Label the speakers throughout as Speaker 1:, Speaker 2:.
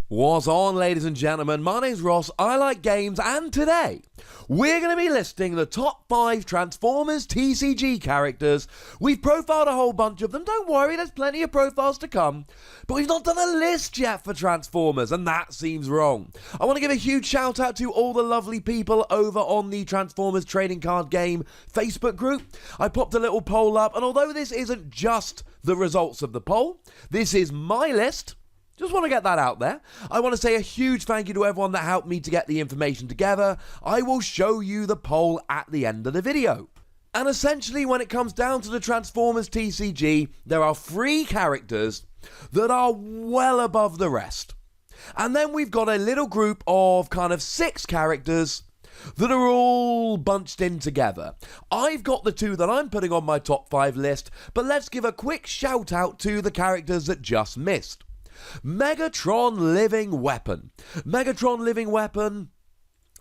Speaker 1: What's on, ladies and gentlemen? My name's Ross, I like games, and today we're going to be listing the top 5 Transformers TCG characters. We've profiled a whole bunch of them, don't worry, there's plenty of profiles to come, but we've not done a list yet for Transformers, and that seems wrong. I want to give a huge shout out to all the lovely people over on the Transformers Trading Card Game Facebook group. I popped a little poll up, and although this isn't just the results of the poll, this is my list. Just want to get that out there. I want to say a huge thank you to everyone that helped me to get the information together. I will show you the poll at the end of the video. And essentially, when it comes down to the Transformers TCG, there are 3 characters that are well above the rest. And then we've got a little group of kind of 6 characters that are all bunched in together. I've got the 2 that I'm putting on my top 5 list, but let's give a quick shout out to the characters that just missed. Megatron Living Weapon. Megatron Living Weapon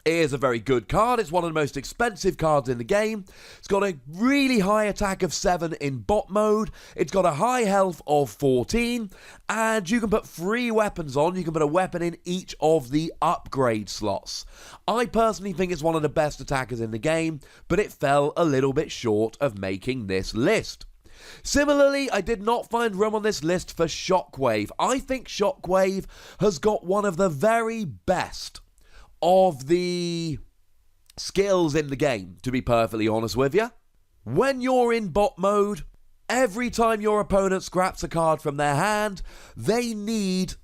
Speaker 1: is a very good card. It's one of the most expensive cards in the game. It's got a really high attack of 7 in bot mode. It's got a high health of 14. And you can put 3 weapons on. You can put a weapon in each of the upgrade slots. I personally think it's one of the best attackers in the game, but it fell a little bit short of making this list. Similarly, I did not find room on this list for Shockwave. I think Shockwave has got one of the very best of the skills in the game, to be perfectly honest with you. When you're in bot mode, every time your opponent scraps a card from their hand, they need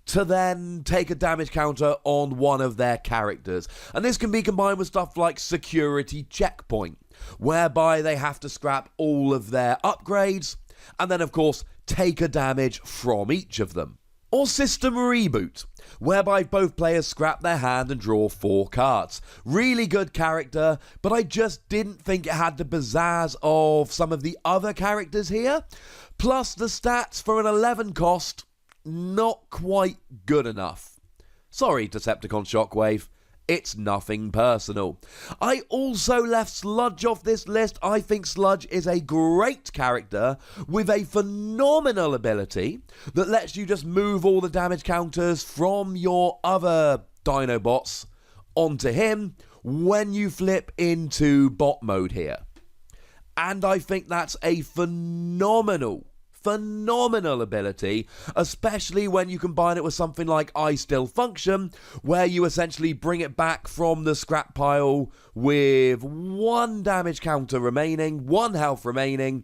Speaker 1: to then take a damage counter on one of their characters. And this can be combined with stuff like Security Checkpoint, whereby they have to scrap all of their upgrades, and then of course take a damage from each of them. Or System Reboot, whereby both players scrap their hand and draw 4 cards. Really good character, but I just didn't think it had the pizzazz of some of the other characters here. Plus the stats for an 11 cost, not quite good enough. Sorry, Decepticon Shockwave. It's nothing personal. I also left Sludge off this list. I think Sludge is a great character with a phenomenal ability that lets you just move all the damage counters from your other Dinobots onto him when you flip into bot mode here. And I think that's a phenomenal ability, especially when you combine it with something like I Still Function, where you essentially bring it back from the scrap pile with 1 damage counter remaining, 1 health remaining,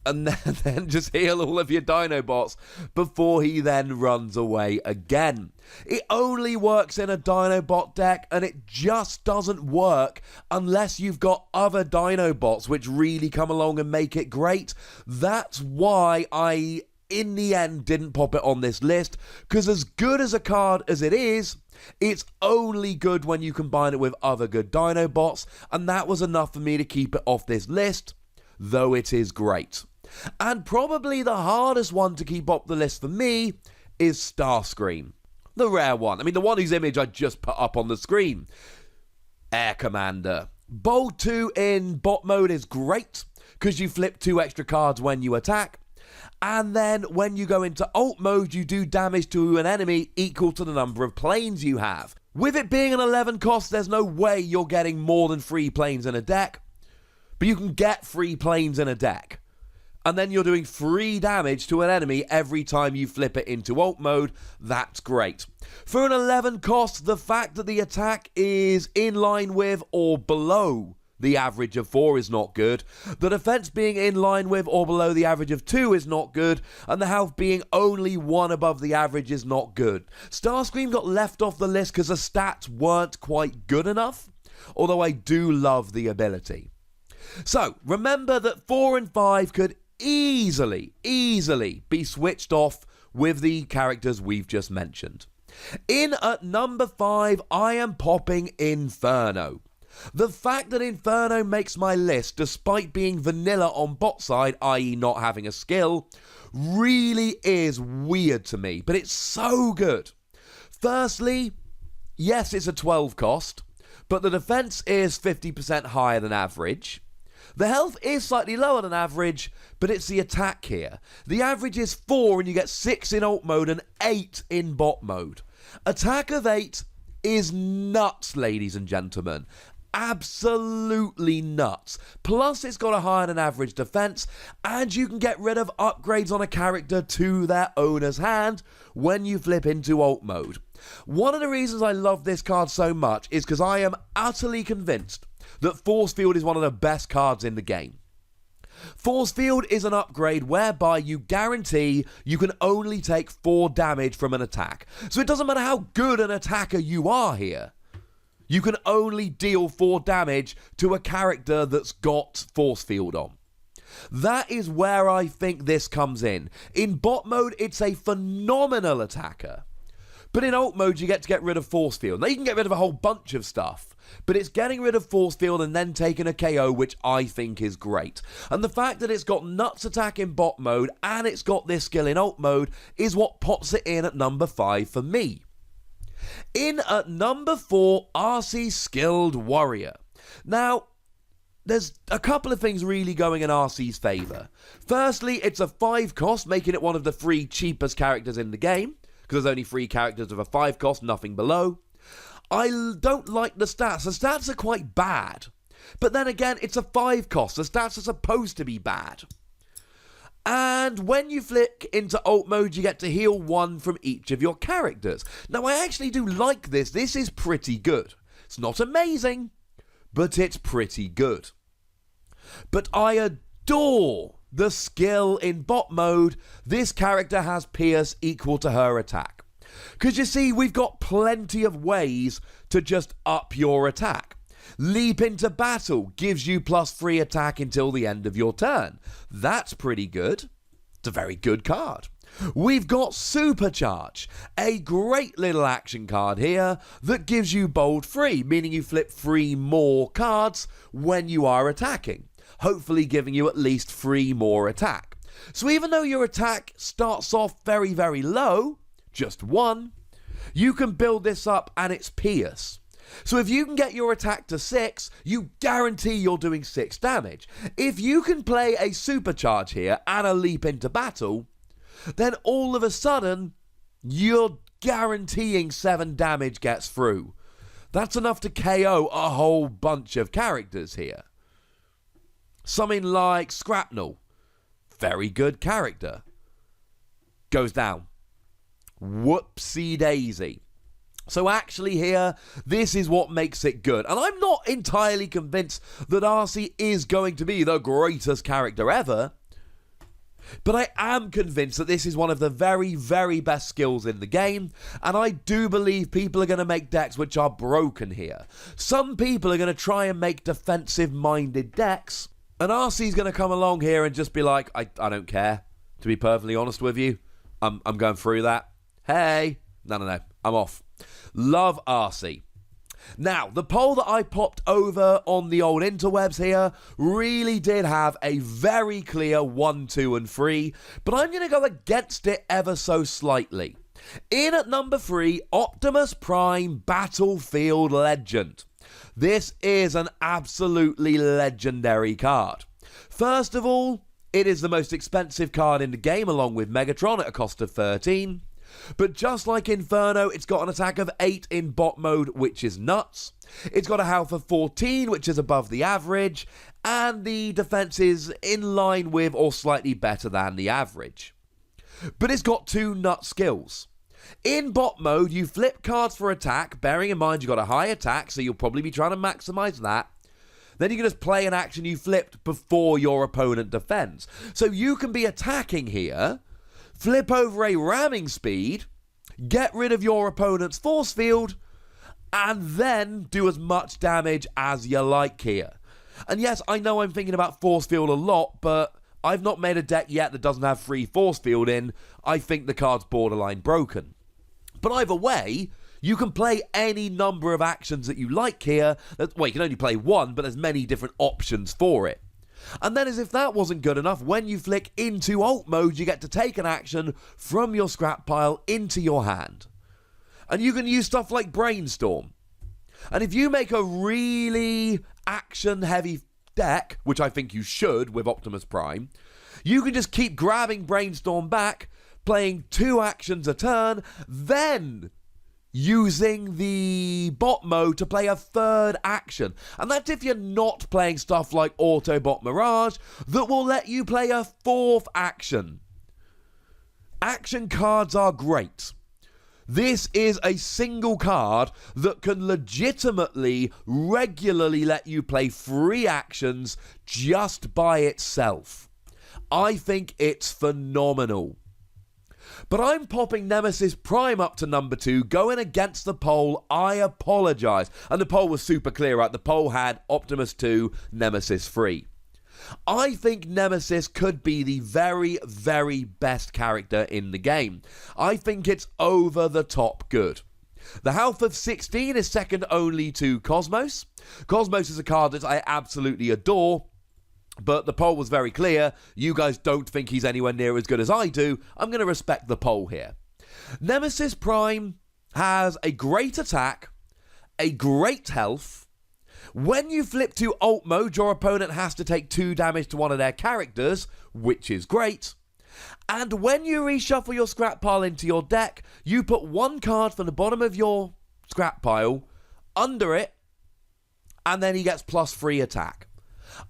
Speaker 1: and then just heal all of your Dinobots before he then runs away again. It only works in a Dinobot deck, and it just doesn't work unless you've got other Dinobots which really come along and make it great. That's why I, in the end, didn't pop it on this list, because as good as a card as it is, it's only good when you combine it with other good Dinobots, and that was enough for me to keep it off this list, though it is great. And probably the hardest one to keep up the list for me is Starscream. The rare one. I mean, the one whose image I just put up on the screen. Air Commander. Bold 2 in bot mode is great, because you flip 2 extra cards when you attack. And then when you go into alt mode, you do damage to an enemy equal to the number of planes you have. With it being an 11 cost, there's no way you're getting more than 3 planes in a deck. But you can get 3 planes in a deck. And then you're doing 3 damage to an enemy every time you flip it into alt mode. That's great. For an 11 cost, the fact that the attack is in line with or below the average of 4 is not good. The defense being in line with or below the average of 2 is not good. And the health being only 1 above the average is not good. Starscream got left off the list because the stats weren't quite good enough, although I do love the ability. So, remember that 4 and 5 could easily be switched off with the characters we've just mentioned. In at number 5, I am popping Inferno. The fact that Inferno makes my list, despite being vanilla on bot side, i.e. not having a skill, really is weird to me, but it's so good. Firstly, yes, it's a 12 cost, but the defense is 50% higher than average. The health is slightly lower than average, but it's the attack here. The average is 4 and you get 6 in alt mode and 8 in bot mode. Attack of 8 is nuts, ladies and gentlemen. Absolutely nuts. Plus, it's got a higher than average defense, and you can get rid of upgrades on a character to their owner's hand when you flip into alt mode. One of the reasons I love this card so much is because I am utterly convinced that Force Field is one of the best cards in the game. Force Field is an upgrade whereby you guarantee you can only take 4 damage from an attack. So it doesn't matter how good an attacker you are here. You can only deal 4 damage to a character that's got Force Field on. That is where I think this comes in. In bot mode, it's a phenomenal attacker. But in alt mode, you get to get rid of Force Field. Now, you can get rid of a whole bunch of stuff. But it's getting rid of Force Field and then taking a KO, which I think is great. And the fact that it's got nuts attack in bot mode and it's got this skill in alt mode is what pops it in at number 5 for me. In at number 4, ARCEE Skilled Warrior. Now, there's a couple of things really going in ARCEE's favour. Firstly, it's a 5 cost, making it one of the 3 cheapest characters in the game, because there's only 3 characters of a 5 cost, nothing below. I don't like the stats. The stats are quite bad. But then again, it's a 5 cost. The stats are supposed to be bad. And when you flick into alt mode, you get to heal 1 from each of your characters. Now, I actually do like this. This is pretty good. It's not amazing, but it's pretty good. But I adore the skill in bot mode. This character has Pierce equal to her attack. Because you see, we've got plenty of ways to just up your attack. Leap into battle gives you +3 attack until the end of your turn. That's pretty good. It's a very good card. We've got Supercharge, a great little action card here that gives you bold 3, meaning you flip 3 more cards when you are attacking, hopefully giving you at least 3 more attack. So even though your attack starts off very, very low, just 1, you can build this up and it's Pierce. So if you can get your attack to 6, you guarantee you're doing 6 damage. If you can play a Supercharge here and a Leap into Battle, then all of a sudden, you're guaranteeing 7 damage gets through. That's enough to KO a whole bunch of characters here. Something like Scrapnel, very good character, goes down. Whoopsie daisy. So actually here, this is what makes it good. And I'm not entirely convinced that ARCEE is going to be the greatest character ever. But I am convinced that this is one of the very, very best skills in the game. And I do believe people are going to make decks which are broken here. Some people are going to try and make defensive-minded decks. And ARCEE's going to come along here and just be like, I don't care. To be perfectly honest with you, I'm going through that. Hey. No, I'm off. Love ARCEE. Now, the poll that I popped over on the old interwebs here really did have a very clear 1, 2, and 3, but I'm going to go against it ever so slightly. In at number 3, Optimus Prime Battlefield Legend. This is an absolutely legendary card. First of all, it is the most expensive card in the game along with Megatron at a cost of 13. But just like Inferno, it's got an attack of 8 in bot mode, which is nuts. It's got a health of 14, which is above the average. And the defense is in line with or slightly better than the average. But it's got 2 nut skills. In bot mode, you flip cards for attack, bearing in mind you've got a high attack, so you'll probably be trying to maximize that. Then you can just play an action you flipped before your opponent defends. So you can be attacking here, flip over a ramming speed, get rid of your opponent's force field, and then do as much damage as you like here. And yes, I know I'm thinking about force field a lot, but I've not made a deck yet that doesn't have free force field in. I think the card's borderline broken. But either way, you can play any number of actions that you like here. Well, you can only play 1, but there's many different options for it. And then as if that wasn't good enough, when you flick into alt mode, you get to take an action from your scrap pile into your hand. And you can use stuff like Brainstorm. And if you make a really action-heavy deck, which I think you should with Optimus Prime, you can just keep grabbing Brainstorm back, playing 2 actions a turn, then using the bot mode to play a 3rd action. And that's if you're not playing stuff like Autobot Mirage that will let you play a 4th action. Action cards are great. This is a single card that can legitimately, regularly let you play 3 actions just by itself. I think it's phenomenal. But I'm popping Nemesis Prime up to number 2, going against the poll. I apologise. And the poll was super clear, right? The poll had Optimus 2, Nemesis 3. I think Nemesis could be the very, very best character in the game. I think it's over the top good. The health of 16 is second only to Cosmos. Cosmos is a card that I absolutely adore. But the poll was very clear. You guys don't think he's anywhere near as good as I do. I'm going to respect the poll here. Nemesis Prime has a great attack, a great health. When you flip to alt mode, your opponent has to take 2 damage to one of their characters, which is great. And when you reshuffle your scrap pile into your deck, you put 1 card from the bottom of your scrap pile under it, and then he gets +3 attack.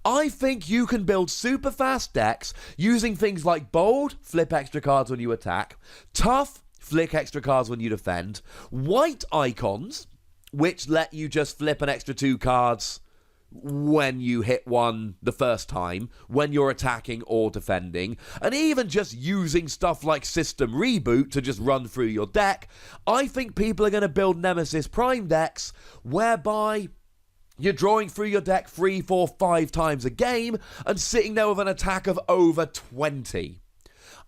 Speaker 1: I think you can build super fast decks using things like bold, flip extra cards when you attack, tough, flick extra cards when you defend, white icons, which let you just flip an extra 2 cards when you hit one the first time, when you're attacking or defending, and even just using stuff like System Reboot to just run through your deck. I think people are going to build Nemesis Prime decks whereby you're drawing through your deck 3, 4, 5 times a game and sitting there with an attack of over 20.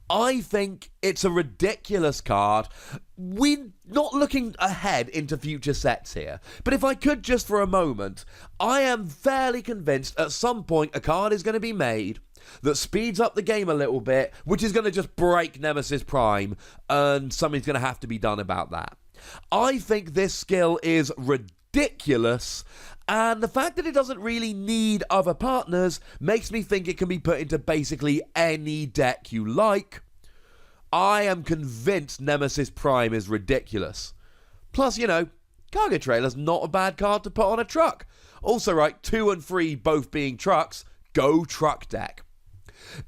Speaker 1: I think it's a ridiculous card. We're not looking ahead into future sets here, but if I could just for a moment, I am fairly convinced at some point a card is going to be made that speeds up the game a little bit, which is going to just break Nemesis Prime, and something's going to have to be done about that. I think this skill is ridiculous, and the fact that it doesn't really need other partners makes me think it can be put into basically any deck you like. I am convinced Nemesis Prime is ridiculous. Plus, you know, Cargo Trailer's not a bad card to put on a truck. Also, right, 2 and 3 both being trucks, go truck deck.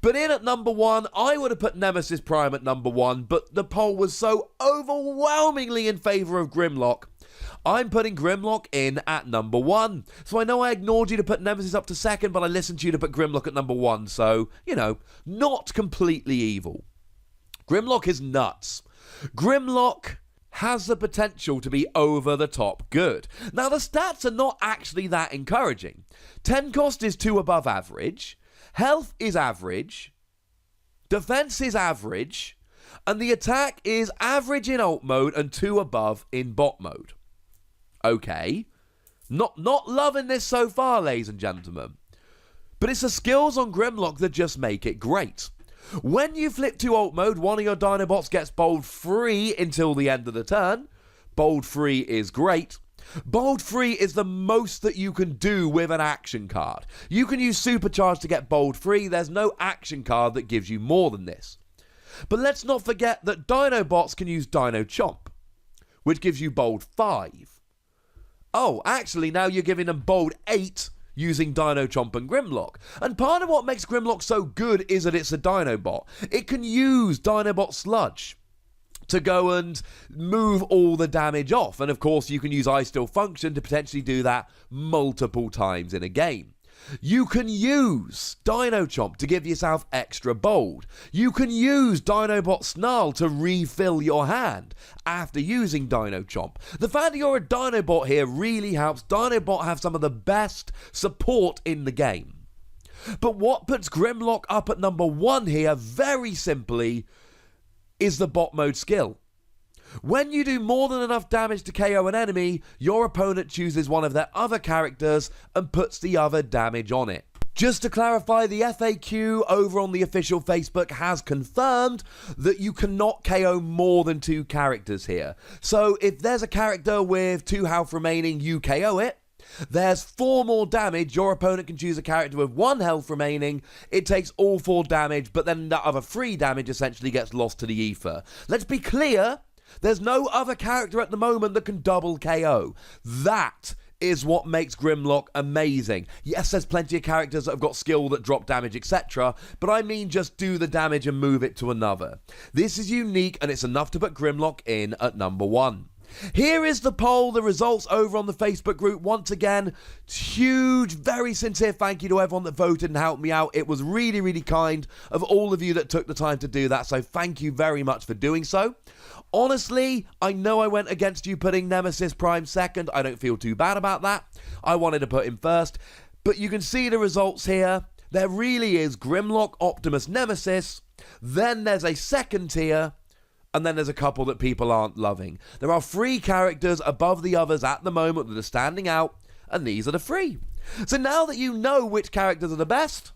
Speaker 1: But in at number 1, I would have put Nemesis Prime at number 1, but the poll was so overwhelmingly in favour of Grimlock. I'm putting Grimlock in at number 1. So I know I ignored you to put Nemesis up to 2nd, but I listened to you to put Grimlock at number 1. So, you know, not completely evil. Grimlock is nuts. Grimlock has the potential to be over the top good. Now, the stats are not actually that encouraging. 10 cost is 2 above average. Health is average. Defense is average. And the attack is average in alt mode and 2 above in bot mode. Okay. Not loving this so far, ladies and gentlemen. But it's the skills on Grimlock that just make it great. When you flip to alt mode, one of your Dinobots gets bold 3 until the end of the turn. Bold 3 is great. Bold 3 is the most that you can do with an action card. You can use Supercharge to get bold 3. There's no action card that gives you more than this. But let's not forget that Dinobots can use Dino Chomp, which gives you bold 5. Oh, actually, now you're giving them bold 8 using Dino Chomp and Grimlock. And part of what makes Grimlock so good is that it's a Dinobot. It can use Dinobot Sludge to go and move all the damage off. And of course, you can use I Still Function to potentially do that multiple times in a game. You can use Dino Chomp to give yourself extra bold. You can use Dinobot Snarl to refill your hand after using Dino Chomp. The fact that you're a Dinobot here really helps Dinobot have some of the best support in the game. But what puts Grimlock up at number 1 here, very simply, is the bot mode skill. When you do more than enough damage to KO an enemy, your opponent chooses one of their other characters and puts the other damage on it. Just to clarify, the FAQ over on the official Facebook has confirmed that you cannot KO more than 2 characters here. So if there's a character with 2 health remaining, you KO it. There's 4 more damage. Your opponent can choose a character with 1 health remaining. It takes all 4 damage, but then that other 3 damage essentially gets lost to the ether. Let's be clear, there's no other character at the moment that can double KO. That is what makes Grimlock amazing. Yes, there's plenty of characters that have got skill that drop damage, etc., but I mean just do the damage and move it to another. This is unique, and it's enough to put Grimlock in at number 1. Here is the poll, the results over on the Facebook group. Once again, huge, very sincere thank you to everyone that voted and helped me out. It was really, really kind of all of you that took the time to do that, so thank you very much for doing so. Honestly, I know I went against you putting Nemesis Prime second. I don't feel too bad about that. I wanted to put him first, but you can see the results here. There really is Grimlock, Optimus, Nemesis. Then there's a second tier, and then there's a couple that people aren't loving. There are 3 characters above the others at the moment that are standing out, and these are the 3. So now that you know which characters are the best,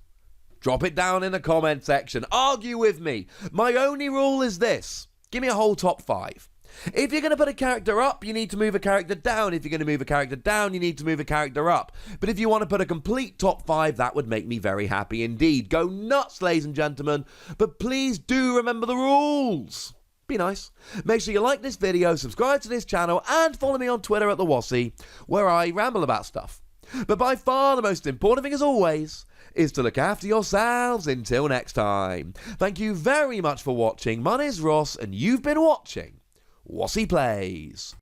Speaker 1: drop it down in the comment section. Argue with me. My only rule is this. Give me a whole top 5. If you're going to put a character up, you need to move a character down. If you're going to move a character down, you need to move a character up. But if you want to put a complete top 5, that would make me very happy indeed. Go nuts, ladies and gentlemen. But please do remember the rules. Be nice. Make sure you like this video, subscribe to this channel, and follow me on Twitter at the Wossy, where I ramble about stuff. But by far the most important thing, as always, is to look after yourselves until next time. Thank you very much for watching. My name is Ross, and you've been watching Wossy Plays.